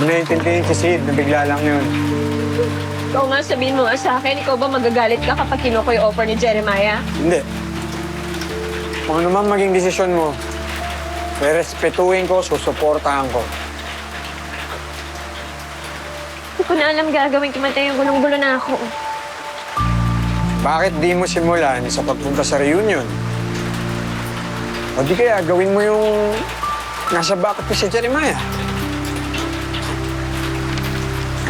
Mo naiintindihin si Sid na bigla lang yun. Ikaw nga, sabihin mo nga sa akin, ikaw ba magagalit ka kapag kinuha ko yung offer ni Jeremiah? Hindi. Kung ano man maging desisyon mo, respetuhin ko, susuportahan ko. Hindi ko na alam gagawin Timoteo, gulong-gulo na ako. Bakit di mo simulan sa pagpunta sa reunion? O di kaya gawin mo yung nasa bucket list si Jeremiah.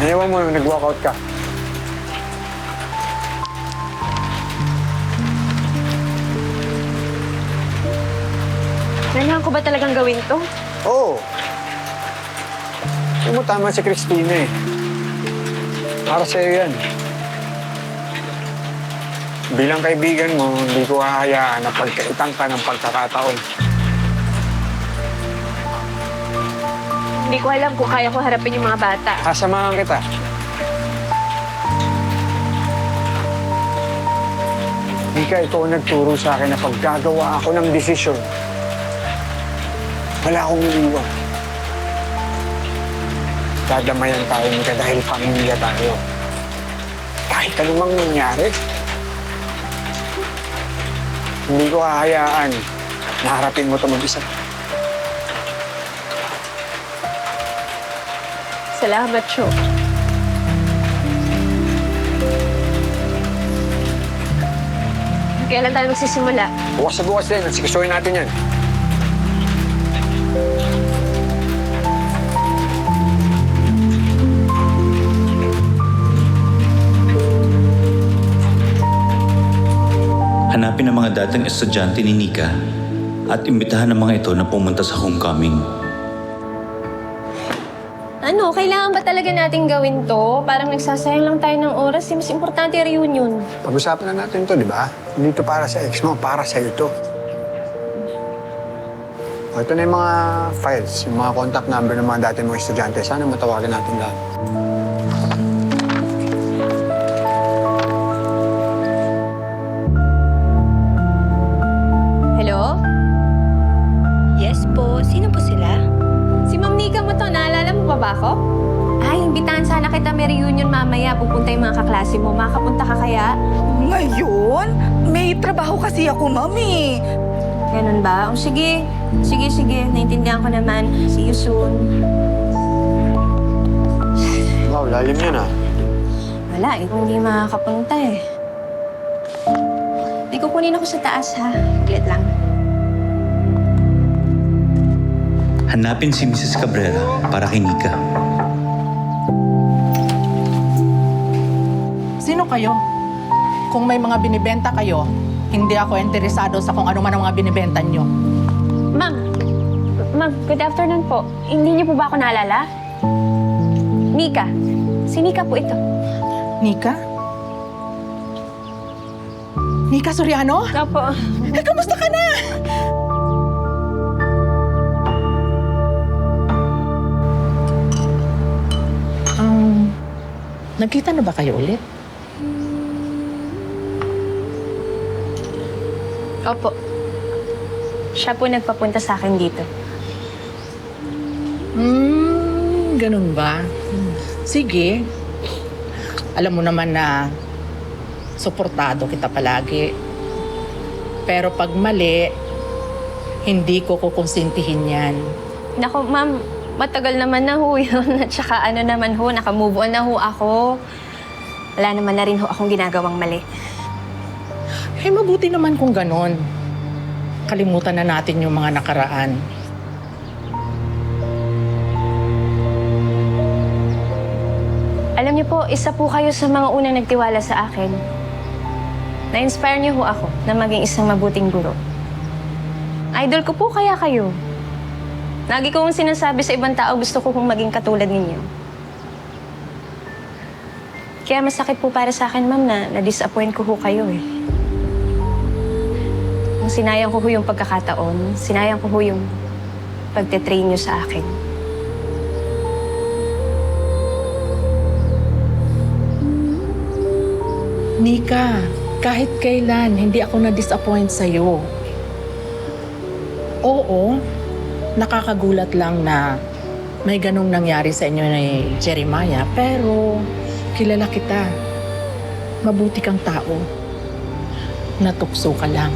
Ayaw mo nung nag-walkout ka. Kailangan ko ba talagang gawin to? Oo. Alam mo, tama si Christina eh. Para sa'yo yan. Bilang kaibigan mo, hindi ko hahayaan na pagkaitan ka ng pagkakataon. Hindi ko alam kung kaya ko harapin yung mga bata. Kasamahan kita. Mika, ito ang nagturo sa akin na pag gagawa ako ng desisyon, wala akong iniwan. Dadamayan tayo, Mika, dahil pamilya tayo. Kahit anumang nangyari, hindi ko hahayaan na harapin mo ito mag-isa. Salamat, Cho. Kailan tayo magsisimula? Bukas sa bukas din, at sikasuhin natin yan. Hanapin ang mga dating estudyante ni Nika at imbitahan ang mga ito na pumunta sa homecoming. Ano, kailangan ba talaga natin gawin to? Parang nagsasayang lang tayo ng oras. Mas importante yung reunion. Pag-usapan na natin to, di ba? Hindi to para sa ex mo, para sa'yo to. O, ito na yung mga files, yung mga contact number ng mga dati mong estudyante. Sana matawagan natin lahat. Hello? Yes po. Sino po sila? Si Ma'am Nika mo to. Naalala mo pa ba ako? Ay, imbitahan sana kita may reunion mamaya. Pupunta yung mga kaklase mo. Makakapunta ka kaya? Ngayon? May trabaho kasi ako, mami. Ganun ba? O sige. Sige. Naintindihan ko naman. See you soon. Wow, lalim yan ah. Wala eh. Kung hindi makakapunta eh. May kukunin ako sa taas ha. Saglit lang. Hanapin si Mrs. Cabrera para kay Nika. Sino kayo? Kung may mga binibenta kayo, hindi ako interesado sa kung ano man ang mga binibenta nyo. Ma'am, good afternoon po. Hindi niyo po ba ako naalala? Nika. Si Nika po ito. Nika? Nika Soriano? Opo. Kamusta ka na? Nagkita na ba kayo ulit? Opo. Siya po nagpapunta sa akin dito. Ganun ba? Sige. Alam mo naman na suportado kita palagi. Pero pag mali, hindi ko kukonsintihin yan. Naku, ma'am, matagal naman na ho yun. At saka ano naman ho, nakamove on na ho ako. Wala naman na rin ho akong ginagawang mali. Eh, mabuti naman kung ganon. Kalimutan na natin yung mga nakaraan. Alam niyo po, isa po kayo sa mga unang nagtiwala sa akin. Na-inspire niyo ho ako na maging isang mabuting guro. Idol ko po kaya kayo. Lagi kong sinasabi sa ibang tao, gusto ko kung maging katulad ninyo. Kaya masakit po para sa akin, ma'am, na na-disappoint ko ho kayo eh. Nung sinayang ko ho yung pagkakataon, sinayang ko ho yung pagte-train niyo sa akin. Nika, kahit kailan, hindi ako na-disappoint sa'yo. Oo, nakakagulat lang na may ganong nangyari sa inyo ni Jeremiah, pero kilala kita. Mabuti kang tao. Natukso ka lang.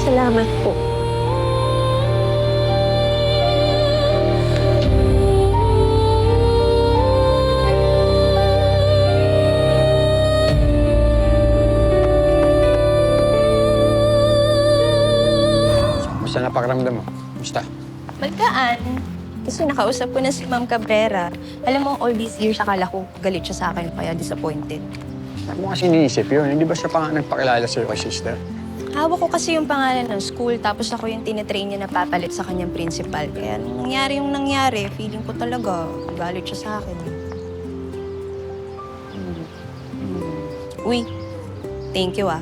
Salamat po. Basta napakiramdam mo. Basta. Magkaan. Kasi nakausap ko na si Ma'am Cabrera. Alam mo, all these years, akala ko galit siya sa akin, kaya disappointed. Bakit mo kasi iniisip yun? Hindi ba siya pa nga nagpakilala sa'yo kay sister? Hawak ko kasi yung pangalan ng school, tapos ako yung tinitrain niya na papalit sa kanyang principal. Kaya nung nangyari yung nangyari, feeling ko talaga galit siya sa akin. Uy, thank you ah.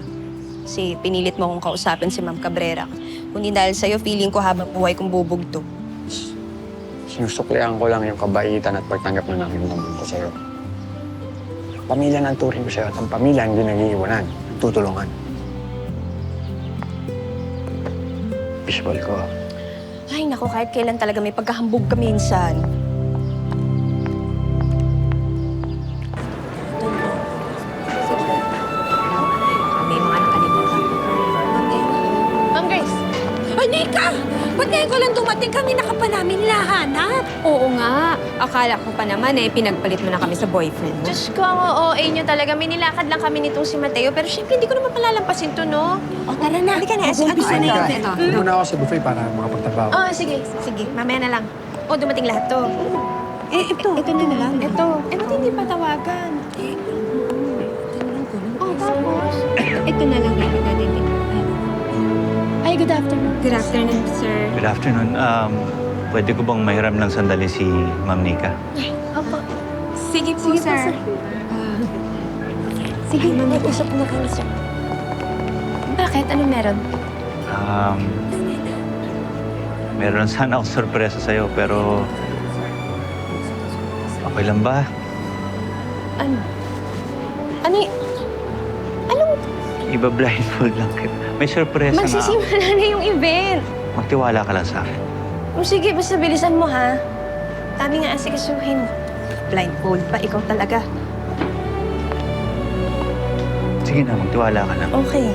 Kasi pinilit mo akong kausapin si Ma'am Cabrera. Kundi dahil sa'yo, feeling ko habang buhay kong bubugto. Sinusuklian ko lang yung kabaitan at pagtanggap na namin ng mundo sa'yo. Pamilya na ang turing ko sa'yo at ang pamilya hindi nag-iiwanan, tutulungan. Visual ko. Ay, naku, kahit kailan talaga may pagkahambog ka minsan. May mga nakalimutan. Ma'am Grace! Ay, Nika! Ba't ngayon ko lang dumating kami na ka pa namin lahanap? Oo nga. Akala ko pa naman pinagpalit mo na kami sa boyfriend mo. Diyos ko, ang OA niyo talaga. May nilakad lang kami nitong si Mateo. Pero syempre, hindi ko naman palalampasin to, no? O, tara na. Halika na. Umpisa na yun. Ito. Muna ako sa buffet para makapagtrabaho. Oh, sige. Sige, mamaya na lang. Oh, dumating lahat to. Ito na lang. Ito. Eh, ba't hindi pa tawagan? Oh, tapos? Ito na lang natin natin. Ay, good afternoon. Good afternoon, sir. Good afternoon. Pwede ko bang mahiram lang sandali si Ma'am Nika? Opo. Sige po, sir. Sige, mag-usap na kami, sir. Bakit? Ano meron? Meron sana ako sorpresa sa'yo, pero okay lang ba? Ano? Ano Anong Iba-blindfold lang kita. May sorpresa nga. magsisimula na yung event? Magtiwala ka lang sa akin. O sige, basta bilisan mo, ha? Kami nga asikasuhin. Blindfold pa, ikaw talaga. Sige na, magtiwala ka lang. Okay.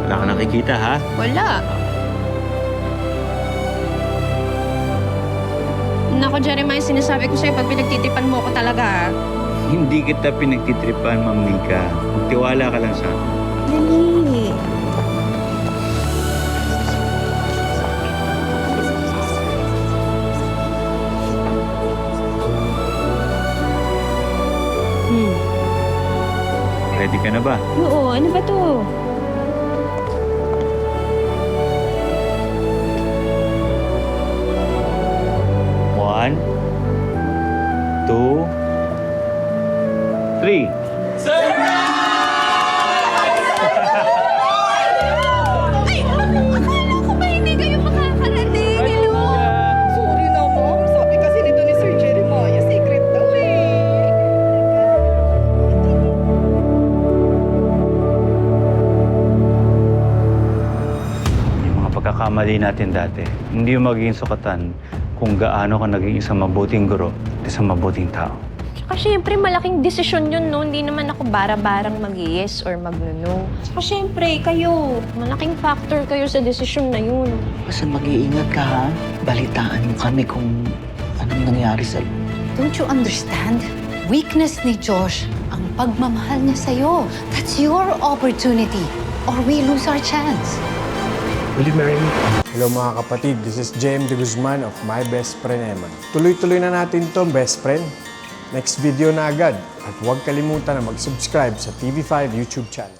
Wala ka nakikita, ha? Wala. Nako, Jeremiah, sinasabi ko sa'yo, pag pinagtitipan mo ko talaga, ha? Hindi kita pinagtitripan, Ma'am Nika. Magtiwala ka lang sa akin. Dali. Ready ka na ba? Oo, ano ba to? One, two, three. Akala ko ba hindi kayo makakarating? Hello? Sorry na, ma'am. Sabi kasi nito ni Sir Jeremiah, secret daw Yung mga pagkakamali natin dati, hindi yung magiging sukatan kung gaano ka naging isang mabuting guro at isang mabuting tao. Tsaka syempre, malaking desisyon yun, no? Hindi naman ako bara-barang mag-yes or mag-no. Tsaka syempre, kayo, malaking factor kayo sa desisyon na yun. Basta mag-iingat ka, ha? Balitaan mo kami kung anong nangyari sa'yo. Don't you understand? Weakness ni Josh ang pagmamahal niya sa'yo. That's your opportunity. Or we lose our chance. Will you marry me? Hello mga kapatid, this is JM De Guzman of My Best Friend Eman. Tuloy-tuloy na natin to, best friend. Next video na agad. At huwag kalimutan na mag-subscribe sa TV5 YouTube channel.